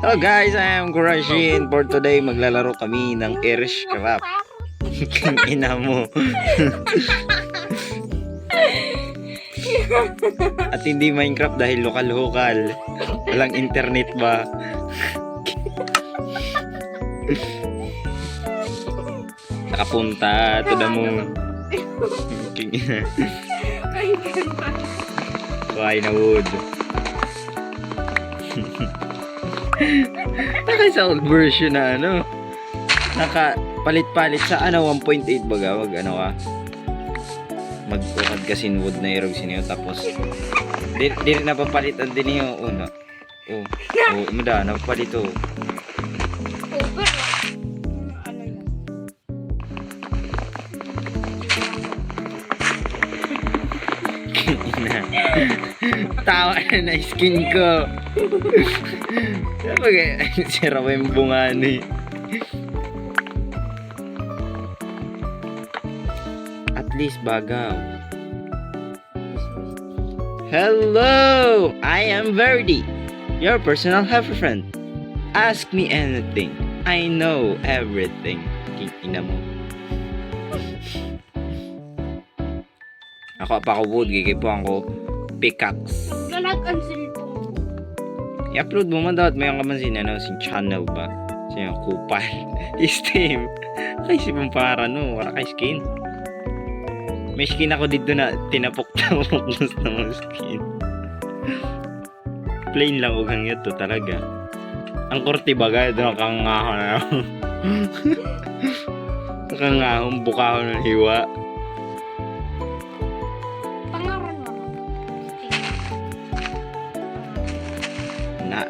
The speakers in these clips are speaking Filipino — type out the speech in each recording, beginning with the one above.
Hello guys, I am Kurashin. For today, maglalaro kami ng Aircraft. Ina mo. At hindi Minecraft dahil lokal-lokal. Walang internet ba? Nakapunta to the moon. Kuhay na wood. Naka sa old version na ano. Naka palit-palit sa ano 1.8 baga. Wag ano ka. Magtukad kasi wood na irog siniyo. Tapos di napapalitan din yung una. Oh, mada napapalit oh. Tawa na skin ko. Sira mo yung bunga ni. At least bagaw. Hello! I am Verdi, your personal helper friend. Ask me anything. I know everything. Ina mo. Ako pa ko wood, gigipuan ko pickaxe. Galag ang cellphone. I-upload mo man dapat may ang kamansin ano, sin channel ba? Siya kupal. Steam. Kay si para no, wala kay skin. May skin ako dito na tinapok-tapok gusto mo skin. Plain lang ug hangyo to talaga. Ang korte bagay doon kang ngaho na. Kang ngahong bukahon ng hiwa.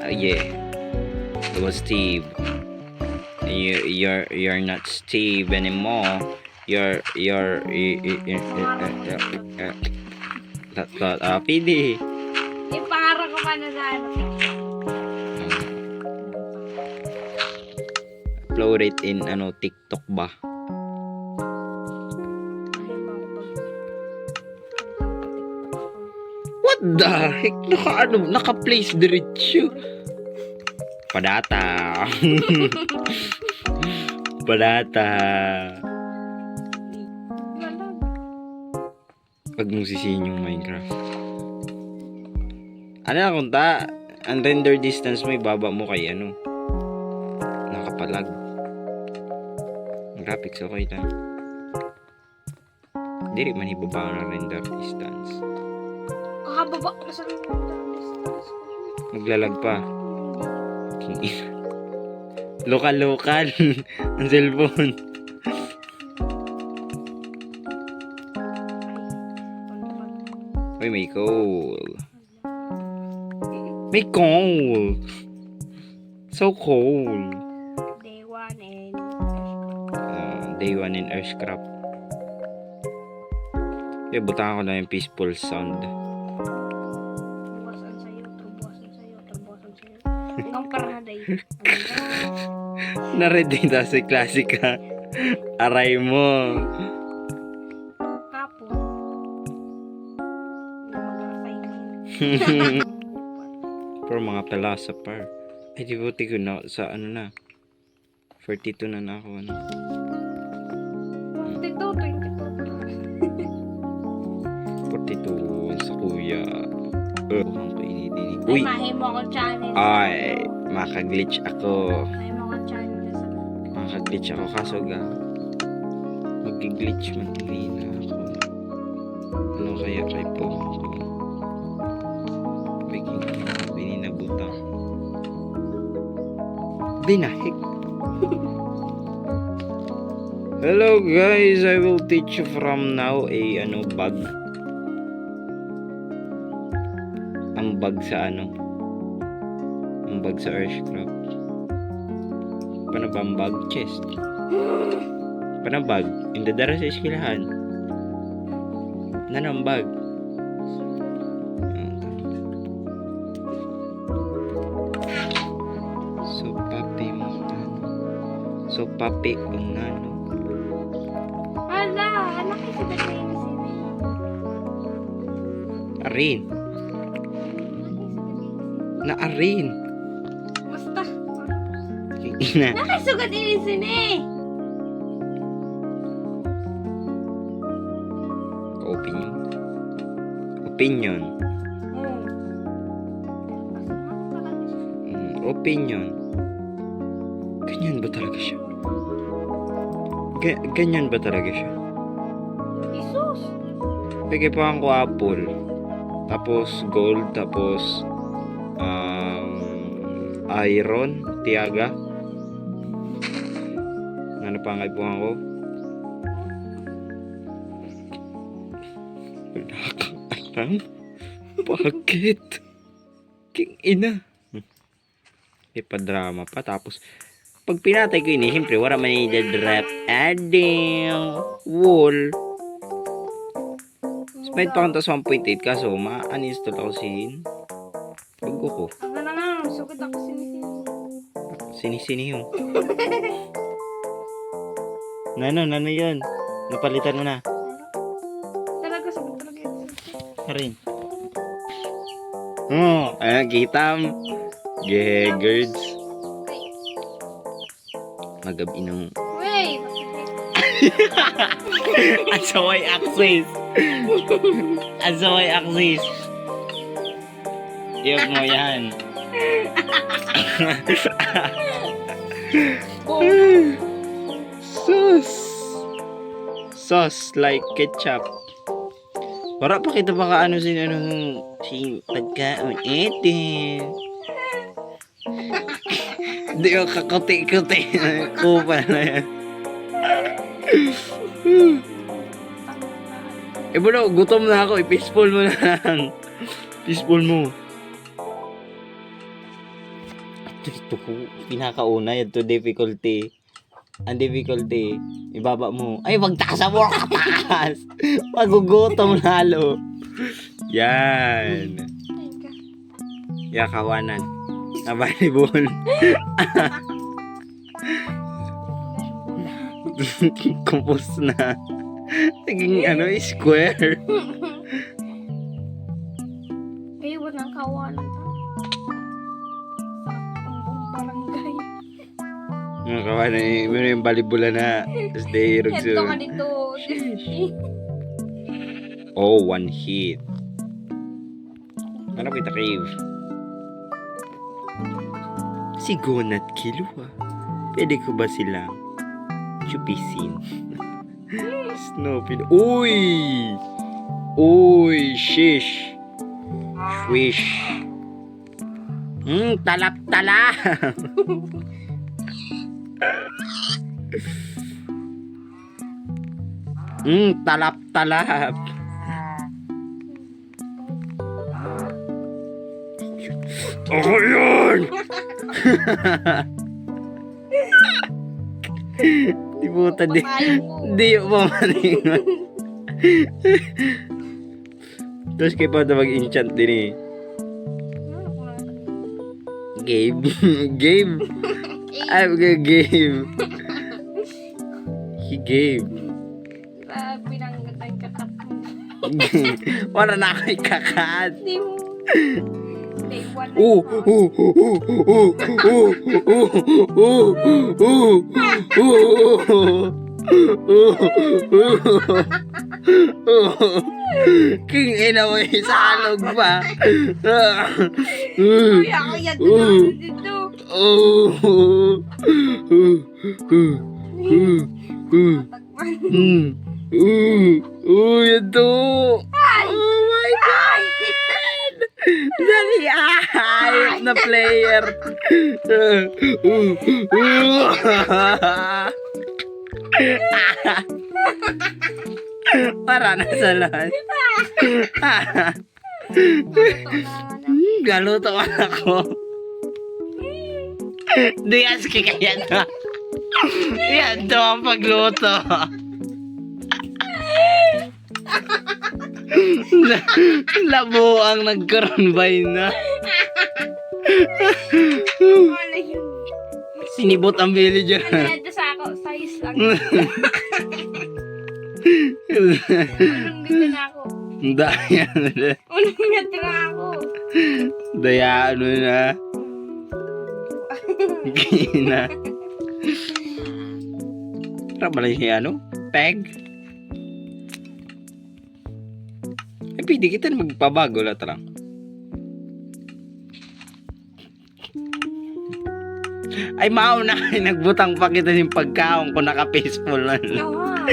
Yeah, it was Steve. You're not Steve anymore. You're PD. Ipara ko pa na sa ano. Upload it in ano TikTok ba? What the heck? Naka-place diretso. Padata. Padata. Pag mong sisihin yung Minecraft. Ano na kung ta? Ang render distance mo, ibaba mo kay ano. Nakapalag. Graphics okay ta. Hindi man ibaba ang render distance. Kakababa na sa Maglalag pa. Lokal-lokal. Ang cellphone. Uy, may coal. May coal. So cold. Day 1 in Earthcraft. Okay, butangan ko na yung peaceful sound. Hanggang Paraday. Na-ready na si classic ha. Aray mo. Kapo. Pero mga philosopher. Ay di buti ko na sa ano na. 42 na ako ano. 42 sa kuya. Ang kainit-init. Uy! Uy! Mahi mo akong channel. Ay! Makaglitch ako. Mahi mo akong channel sa... Makaglitch ako kaso ga. Mag-glitch man hindi na ako. Ano kaya kay po? Bininabutan. Binahik. Hello guys, I will teach you from now a bug. Ang bug sa ano? Ang bug sa Earthcraft. Paano ba ang bug? Chest. Paano bug? Hindi dara sa iskilahan. Nanang bug? So papi ang ano. Ala! Anak kasi ba kayo Arin. Na arin. Basta. Ina. Nakasugat ini sini. Opinion. Opinion. Opinion. Ganyan ba talaga siya? Ganyan ba talaga siya? Jesus. Bigay pa ko apple. Tapos gold. Tapos iron. Tiaga. Ano pa ang ipuhan ko? Wala kang alam? Bakit? King ina. Ipadrama pa. Tapos, pag pinatay ko ini, siyempre, wala man i-drop. Ading wall. Spend pa kong tas 1.8 kaso, ma-uninstall ako sin. Pag ko. Ano na nga, sugat ako sini. Sini-sini yung. Nano yun. Napalitan mo na. Talaga, sugat talaga yun. Rin. Oh, ayan, kita mo. Geggards. Magabi nung. Wait. Asaway access. Asaway access. Tiyok mo yan. Sauce like ketchup. Para pa kita baka ano si pagkaon etin. Hindi ko kakote-kote. Kupa na yan. Eh bro, gutom na ako. I-peaceful mo na lang. Peaceful mo. Ito ko. Pinakauna yan to difficulty. Ang difficulty, ibaba mo. Ay, magtasa mo ka taas. Magugutom lalo. Yan. Yakawanan. Available. Kumpos na. Naging square. Kayo ba ng kawanan ta? Sa barangay. Ang kawanan yung balibula na. Tapos dahirog Heto ka dito. Oh, one hit. Ano kita cave? Si Gonat Kilua. Pwede ko ba silang chupisin? Snowpin. Uy! Uy! Shish! Swish! Talap-talap! Talap-talap! Ako yun! Di puta di. Di yung pamaningan. Tapos kayo pa mag-enchant din eh. Game. Game. I'm gonna game. He game. Pinanggatay ka tapos. Wala na ako ikakat. Di mo. Day one. King ina mo sa alog pa. Uy, ako yan dito. Tagman. Yan to. Oh my God. Dali ayop na player. Para na sa lahat. Galuto ka na ako. Di aski kaya na. Yan to ang pagluto. Labo ang nagkarambay na. Wala yun. Sinibot ang villager. Ito sa ako, size lang. Unang dito na ako. Daya na. Unang dito na ako. Daya ano na. Gina. Sarap ba lang siya, ano? Peg? Ay, pwede kita na magpabago lang lang. Ay, mauna kayo. Nagbutang pa kita yung pagkaon ko naka-peaceful na. Nawa.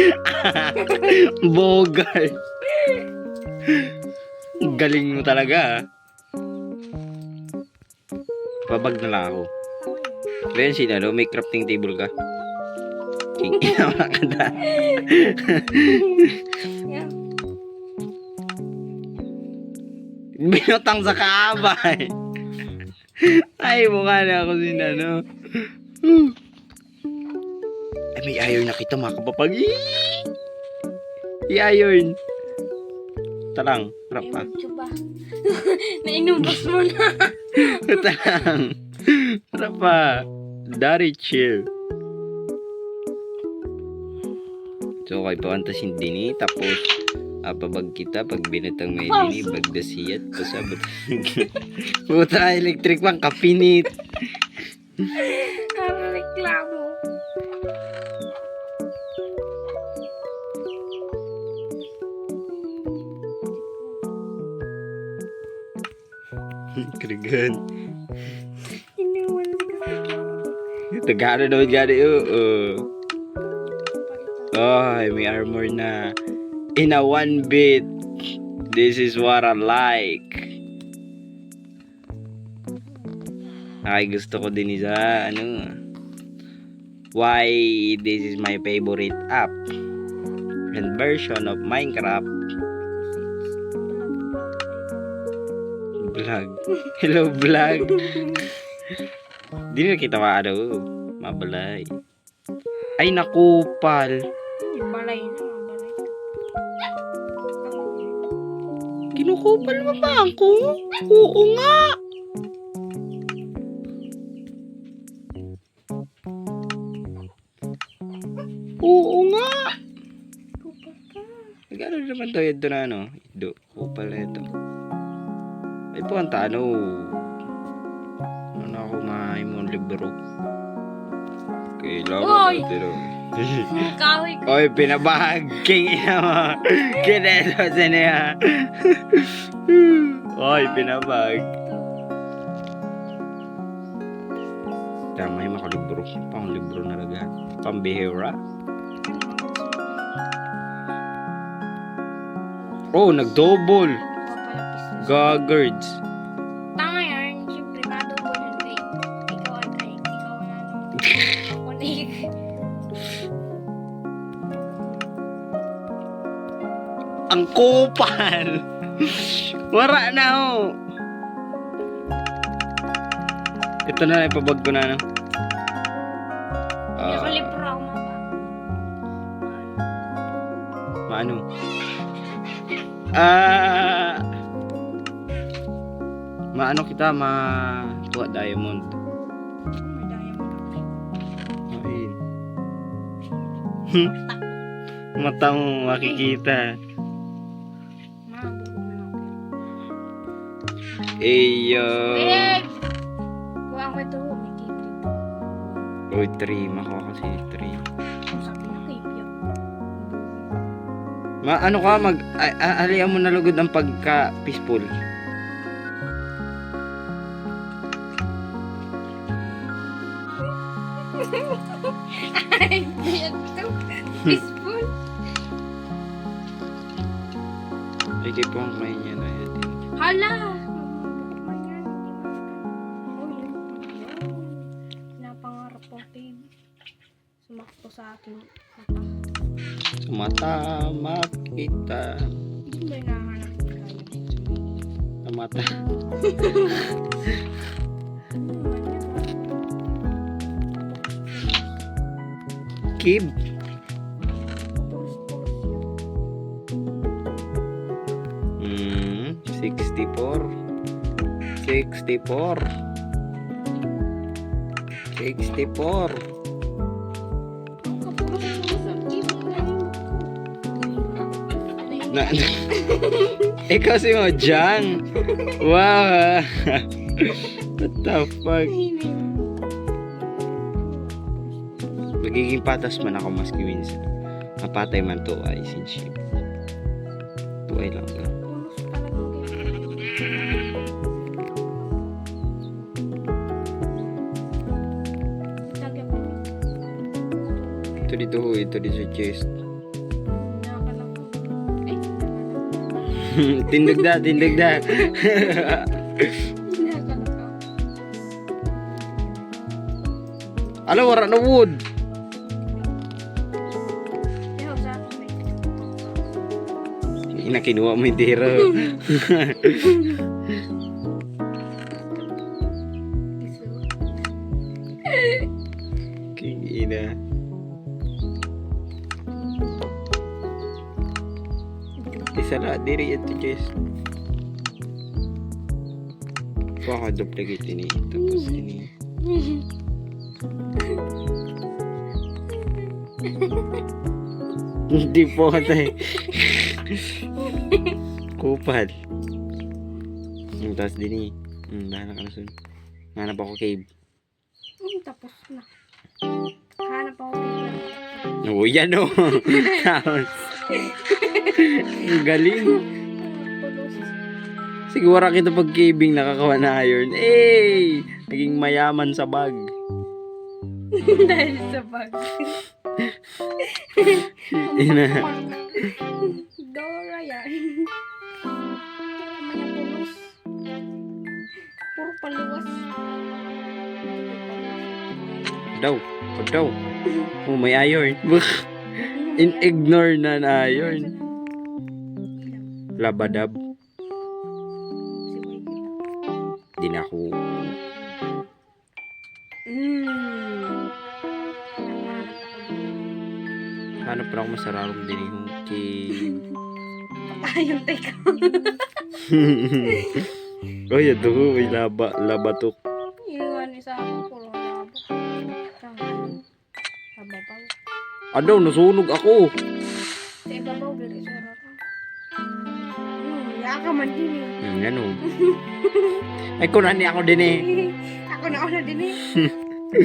Bogart. Galing mo talaga, ah. Babag na lang ako. Kaya sila, no? May crafting table ka. King inawa ka na. Binutang sa kaabay. Ay, mukha na ako sila, no? Ay, may iron na kita, mga kapapag. I-iron. Talang, harap pa. Chuba. Nainubos mo na. Talang. Harap pa. Dari chill. So, okay, pawantasin din eh. Tapos, pabag kita, pag binatang may din eh, bagdasiyat, pasabot. Puta, electric man, kapinit. Reklamo. Kerigan. Inuwan ko. Tagara daw gari, Ay, may armor na. In a 1 bit. This is what I like. Ay, gusto ko din isa, why this is my favorite app and version of Minecraft. Vlog. Hello, vlog. Di na kita mabalay. Ay, nakupal. Balay na. Balay. Kinukupal mo ba ako? Oo nga. Oo nga. Gano'n naman to ito na Ido. Kupal na ito. Ay po ang ano ako mahay mo libro. Kailangan Oy! Kahoy ko. Oy, pinabahag. King ina mo. Kineto sa niya. Oy, pinabahag. Tama yung makalibro. Pang libro na laga. Pambihira. Oh, nag-double. Gaggards. Tama yan. Siyempre, madouble yung grade. Ikaw na. Ang kupal. Wala na Ito na ipabag ko na Nakalipro ako Maano? Maano kita tuwa diamond. May diamond ako. Ayun. Mata mo makikita. Eyo. Big! Kuha ko ito. May cave dito. Uy, 3. Makuha kasi 3. Sabi na cave yun. Ano ka, alihan mo na lugod ang pagka-peaceful. Ay, ito. Peaceful. Ay, kay po ang kumain niya na yun. Hala! Pinapangarap ko cave. Sumakto sa akin. Mata makita. Hindi ba hinahanap ko tayo? Sa mata. Kib. 64. 64. 64. Na, ikaw si Mojang. Wow. What the fuck? Magiging patas man ako maski minsan. Mapatay man to ay sinship. To ay lang ba? Punos talaga. Itagyan mo. Ito dito ho, ito dito sa chest. Nakakalak ko. Ay, Tindog da, tindog da. nakakalak ko. Alam, wala na wood. Ayaw sa akin. Inakinuha mo yung tira. King ina. Isa na, diri ito chest. Baka duplicate ini. Tapos ini. Hindi po tayo. Kupal. Tapos din dahan ka na sun. Hanap ako cave. Tapos na. Hanap ako dito. Oh, yan o. Tapos. Ang galing. Pulos. Siguro kita pag caving nakakawa na iron. Eh! Naging mayaman sa bag. Dahil sa bag. Ina. Dora yan. Mga pulos. Puro paluwas. Daw. Pag daw. Oh, may iron. In-ignore na na iron. Labadab. Si Wiggy. Di na ako. Hanap pa ako masararong din yung cave. Ayun, teka. Oy, ito ko. May labatok. Yung nga ni sa ako, puro labo. Sa babaw. Ano, nasunog ako. Sa ibabaw, bili sa rarang. Yaka man din eh. Ano? Ay, kunani ako din eh. Ako na una din eh. Ay.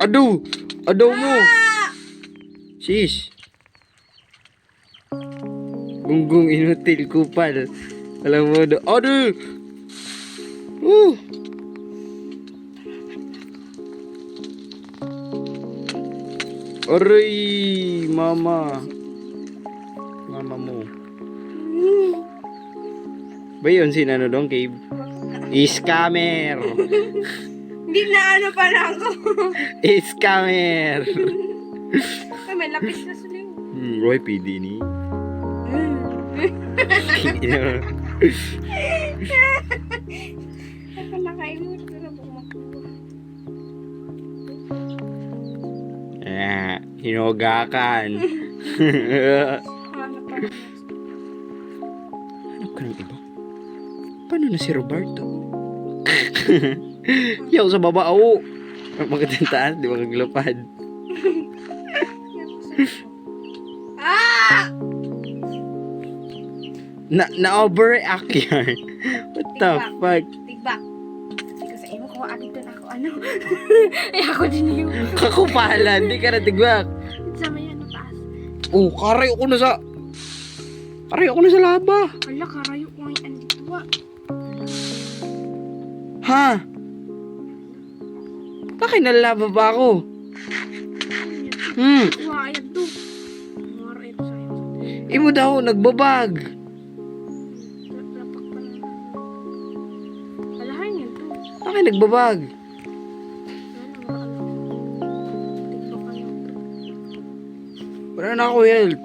Ado! Ado mo! Sis! Gunggong inutil kupal. Alam mo do. Ado! Aray! Mama! Mama mo. Ba yun sinano dong cave? Scammer! Hindi na ano pa na ako. Scammer! Ay, may lapis na suling. Roy, PD ni. Ako nakaimot ko na bumakuha. Hinugakan. Hanap pa na. Hanap ka ng iba? Paano na si Roberto? Yaw sa baba, oo. Magandang taas, di ba kaglapad? Ah! Na-overreact yan. What the fuck? Tigbak. Ikaw sa imo ko, dito na ako, ano? Ay, ako din yung... Kakupalan, di ka natigwak. Sama yan, mataas. Oh, karayo ko na sa... Karayo ko na sa laba. Ala, karayo ko ngayon andito, Ha? Bakit nalaba ba ako? Wah, ayan to. Mara ito sa'yo. Imo daw, nagbabag. Lapak pa na. Alahan yan to. Bakit nagbabag? Tigbak ka lang. Wala na ako help.